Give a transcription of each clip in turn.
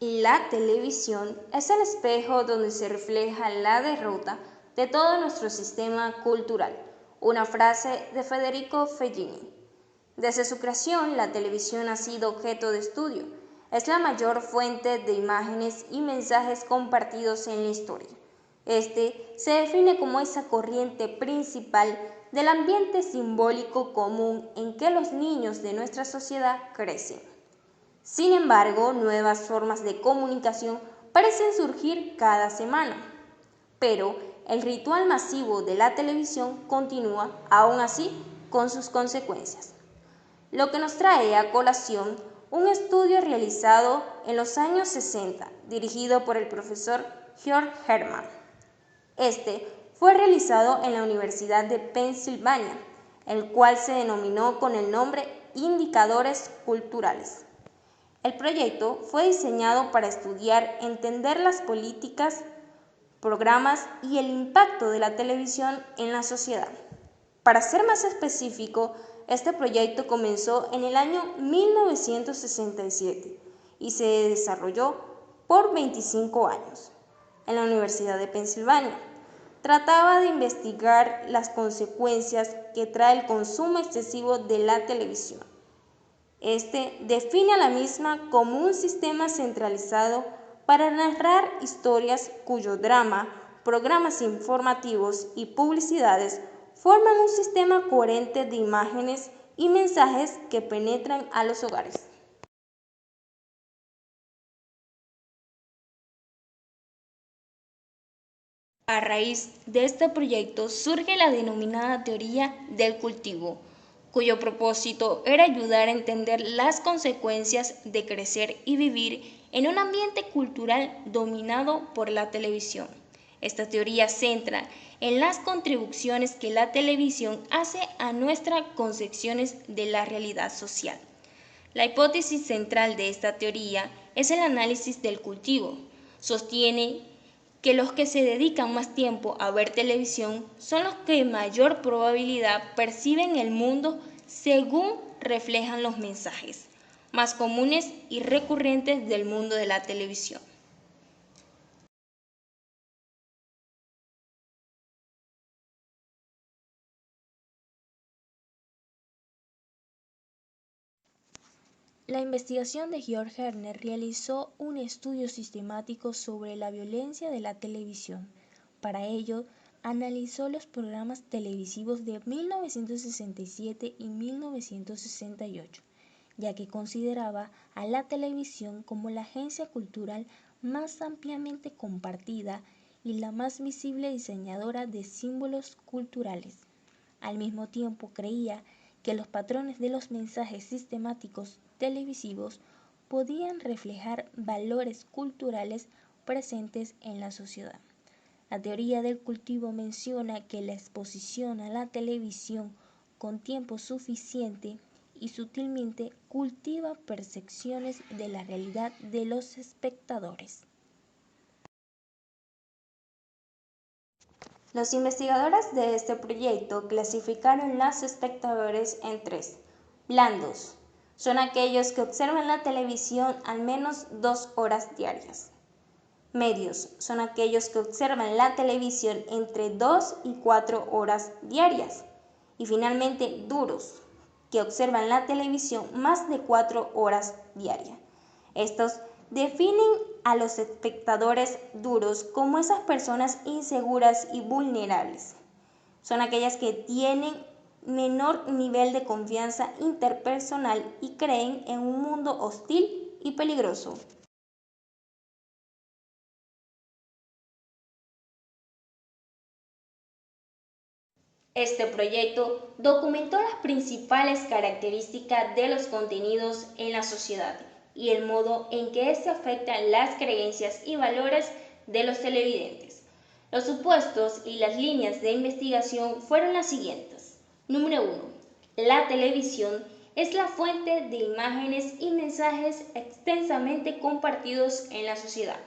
La televisión es el espejo donde se refleja la derrota de todo nuestro sistema cultural, una frase de Federico Fellini. Desde su creación, la televisión ha sido objeto de estudio. Es la mayor fuente de imágenes y mensajes compartidos en la historia. Este se define como esa corriente principal del ambiente simbólico común en que los niños de nuestra sociedad crecen. Sin embargo, nuevas formas de comunicación parecen surgir cada semana, pero el ritual masivo de la televisión continúa, aún así, con sus consecuencias. Lo que nos trae a colación un estudio realizado en los años 60, dirigido por el profesor George Herman. Este fue realizado en la Universidad de Pensilvania, el cual se denominó con el nombre Indicadores Culturales. El proyecto fue diseñado para estudiar, entender las políticas, programas y el impacto de la televisión en la sociedad. Para ser más específico, este proyecto comenzó en el año 1967 y se desarrolló por 25 años en la Universidad de Pensilvania. Trataba de investigar las consecuencias que trae el consumo excesivo de la televisión. Este define a la misma como un sistema centralizado para narrar historias cuyo drama, programas informativos y publicidades forman un sistema coherente de imágenes y mensajes que penetran a los hogares. A raíz de este proyecto surge la denominada teoría del cultivo, cuyo propósito era ayudar a entender las consecuencias de crecer y vivir en un ambiente cultural dominado por la televisión. Esta teoría centra en las contribuciones que la televisión hace a nuestras concepciones de la realidad social. La hipótesis central de esta teoría es el análisis del cultivo. Sostiene que los que se dedican más tiempo a ver televisión son los que mayor probabilidad perciben el mundo según reflejan los mensajes más comunes y recurrentes del mundo de la televisión. La investigación de Georg Herner realizó un estudio sistemático sobre la violencia de la televisión. Para ello, analizó los programas televisivos de 1967 y 1968, ya que consideraba a la televisión como la agencia cultural más ampliamente compartida y la más visible diseñadora de símbolos culturales. Al mismo tiempo creía que los patrones de los mensajes sistemáticos televisivos podían reflejar valores culturales presentes en la sociedad. La teoría del cultivo menciona que la exposición a la televisión con tiempo suficiente y sutilmente cultiva percepciones de la realidad de los espectadores. Los investigadores de este proyecto clasificaron los espectadores en tres. Blandos son aquellos que observan la televisión al menos 2 horas diarias. Medios son aquellos que observan la televisión entre 2 y 4 horas diarias. Y finalmente, duros, que observan la televisión más de 4 horas diarias. Estos definen a los espectadores duros como esas personas inseguras y vulnerables. Son aquellas que tienen menor nivel de confianza interpersonal y creen en un mundo hostil y peligroso. Este proyecto documentó las principales características de los contenidos en la sociedad y el modo en que éste afecta las creencias y valores de los televidentes. Los supuestos y las líneas de investigación fueron las siguientes. Número 1. La televisión es la fuente de imágenes y mensajes extensamente compartidos en la sociedad.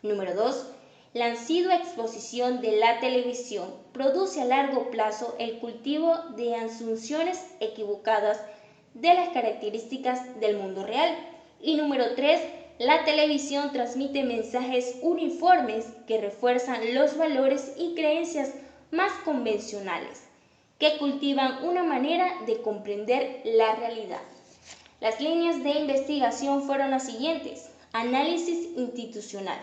Número 2. La asidua exposición de la televisión produce a largo plazo el cultivo de asunciones equivocadas de las características del mundo real. Y número 3. La televisión transmite mensajes uniformes que refuerzan los valores y creencias más convencionales, que cultivan una manera de comprender la realidad. Las líneas de investigación fueron las siguientes. Análisis institucional,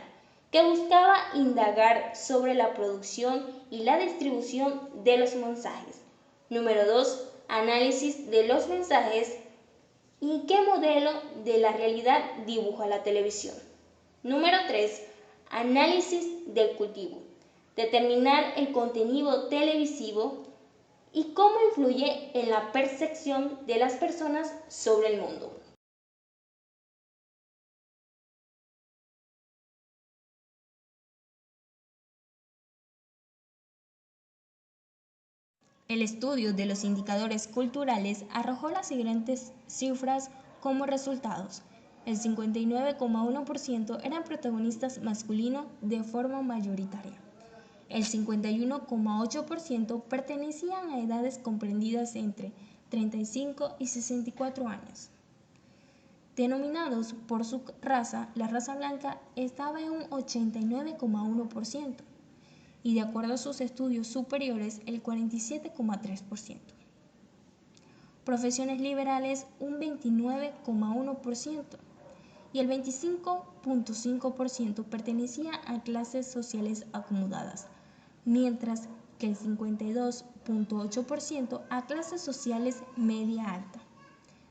que buscaba indagar sobre la producción y la distribución de los mensajes. Número 2. Análisis de los mensajes y qué modelo de la realidad dibuja la televisión. Número 3. Análisis del cultivo. Determinar el contenido televisivo y cómo influye en la percepción de las personas sobre el mundo. El estudio de los indicadores culturales arrojó las siguientes cifras como resultados. El 59,1% eran protagonistas masculinos de forma mayoritaria. El 51,8% pertenecían a edades comprendidas entre 35 y 64 años. Denominados por su raza, la raza blanca estaba en un 89,1%. Y de acuerdo a sus estudios superiores, el 47,3%. Profesiones liberales, un 29,1%, y el 25,5% pertenecía a clases sociales acomodadas, mientras que el 52,8% a clases sociales media alta.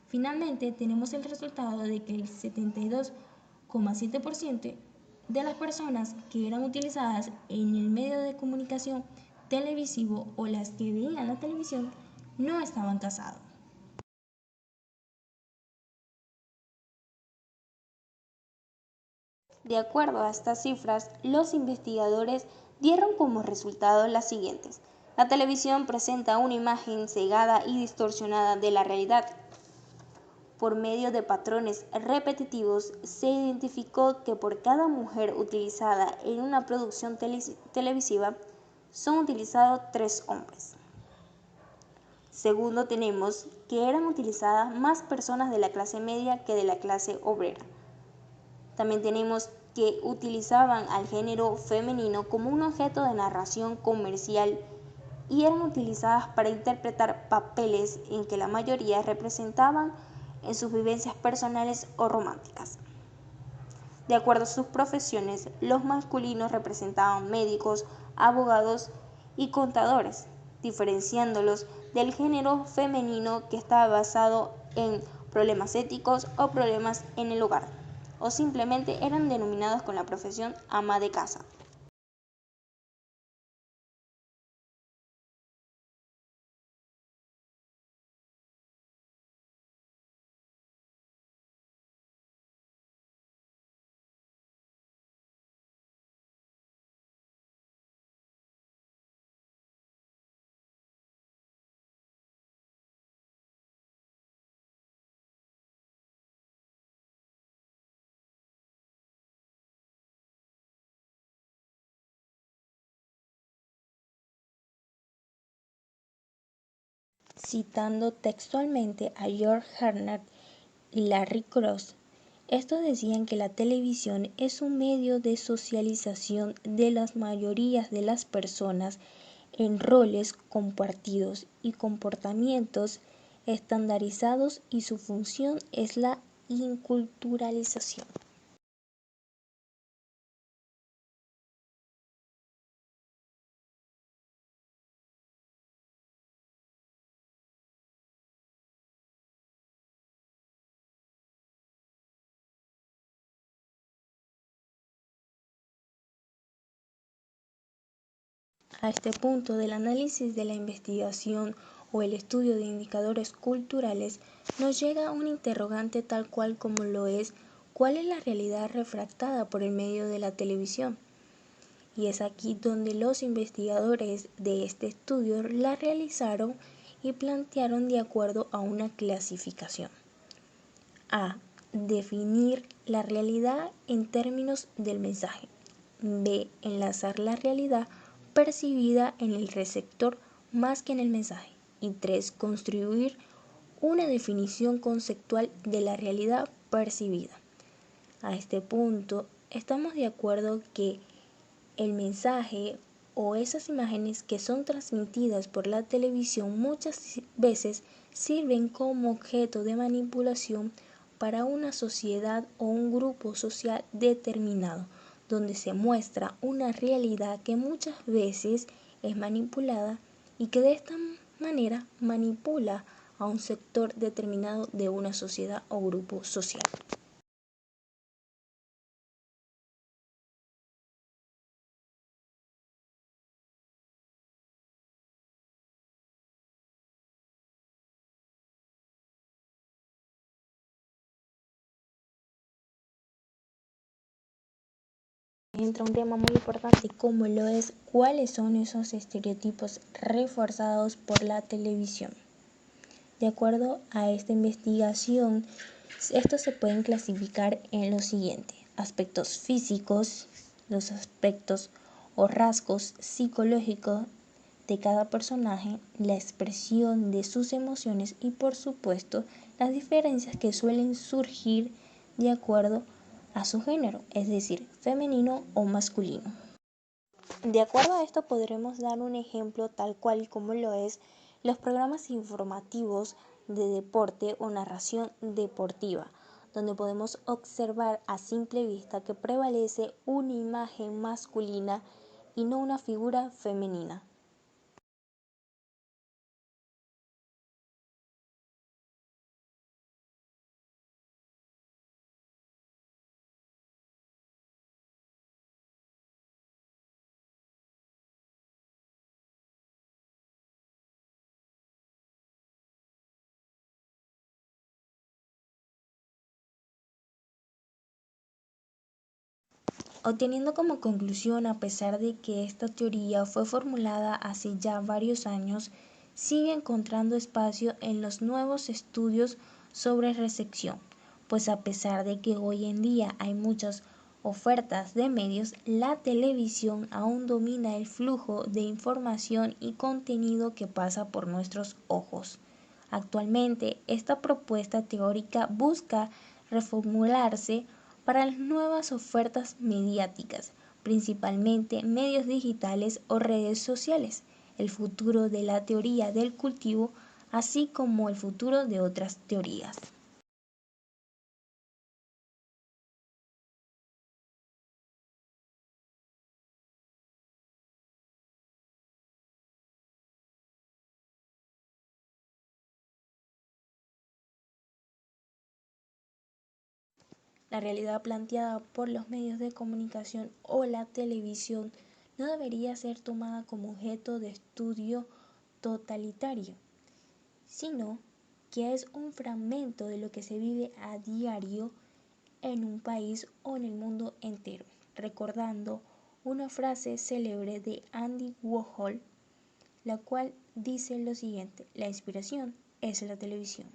Finalmente, tenemos el resultado de que el 72,7% de las personas que eran utilizadas en el medio de comunicación televisivo o las que veían la televisión no estaban casados. De acuerdo a estas cifras, los investigadores dieron como resultado las siguientes. La televisión presenta una imagen cegada y distorsionada de la realidad. Por medio de patrones repetitivos, se identificó que por cada mujer utilizada en una producción televisiva, son utilizados 3 hombres. Segundo, tenemos que eran utilizadas más personas de la clase media que de la clase obrera. También tenemos que utilizaban al género femenino como un objeto de narración comercial y eran utilizadas para interpretar papeles en que la mayoría representaban en sus vivencias personales o románticas. De acuerdo a sus profesiones, los masculinos representaban médicos, abogados y contadores, diferenciándolos del género femenino que estaba basado en problemas éticos o problemas en el hogar, o simplemente eran denominados con la profesión ama de casa. Citando textualmente a George Hernand y Larry Cross, estos decían que la televisión es un medio de socialización de las mayorías de las personas en roles compartidos y comportamientos estandarizados y su función es la inculturalización. A este punto del análisis de la investigación o el estudio de indicadores culturales nos llega un interrogante tal cual como lo es ¿cuál es la realidad refractada por el medio de la televisión? Y es aquí donde los investigadores de este estudio la realizaron y plantearon de acuerdo a una clasificación. A. Definir la realidad en términos del mensaje. B. Enlazar la realidad percibida en el receptor más que en el mensaje. Y 3. Construir una definición conceptual de la realidad percibida. a este punto, estamos de acuerdo que el mensaje o esas imágenes que son transmitidas por la televisión muchas veces sirven como objeto de manipulación para una sociedad o un grupo social determinado, donde se muestra una realidad que muchas veces es manipulada y que de esta manera manipula a un sector determinado de una sociedad o grupo social. Entra un tema muy importante como lo es cuáles son esos estereotipos reforzados por la televisión. De acuerdo a esta investigación, estos se pueden clasificar en lo siguiente: aspectos físicos, los aspectos o rasgos psicológicos de cada personaje, la expresión de sus emociones y por supuesto las diferencias que suelen surgir de acuerdo a su género, es decir, femenino o masculino. De acuerdo a esto podremos dar un ejemplo tal cual como lo es los programas informativos de deporte o narración deportiva, donde podemos observar a simple vista que prevalece una imagen masculina y no una figura femenina. Obteniendo como conclusión, a pesar de que esta teoría fue formulada hace ya varios años, sigue encontrando espacio en los nuevos estudios sobre recepción, pues a pesar de que hoy en día hay muchas ofertas de medios, la televisión aún domina el flujo de información y contenido que pasa por nuestros ojos. Actualmente, esta propuesta teórica busca reformularse para las nuevas ofertas mediáticas, principalmente medios digitales o redes sociales, el futuro de la teoría del cultivo, así como el futuro de otras teorías. La realidad planteada por los medios de comunicación o la televisión no debería ser tomada como objeto de estudio totalitario, sino que es un fragmento de lo que se vive a diario en un país o en el mundo entero, recordando una frase célebre de Andy Warhol, la cual dice lo siguiente: la inspiración es la televisión.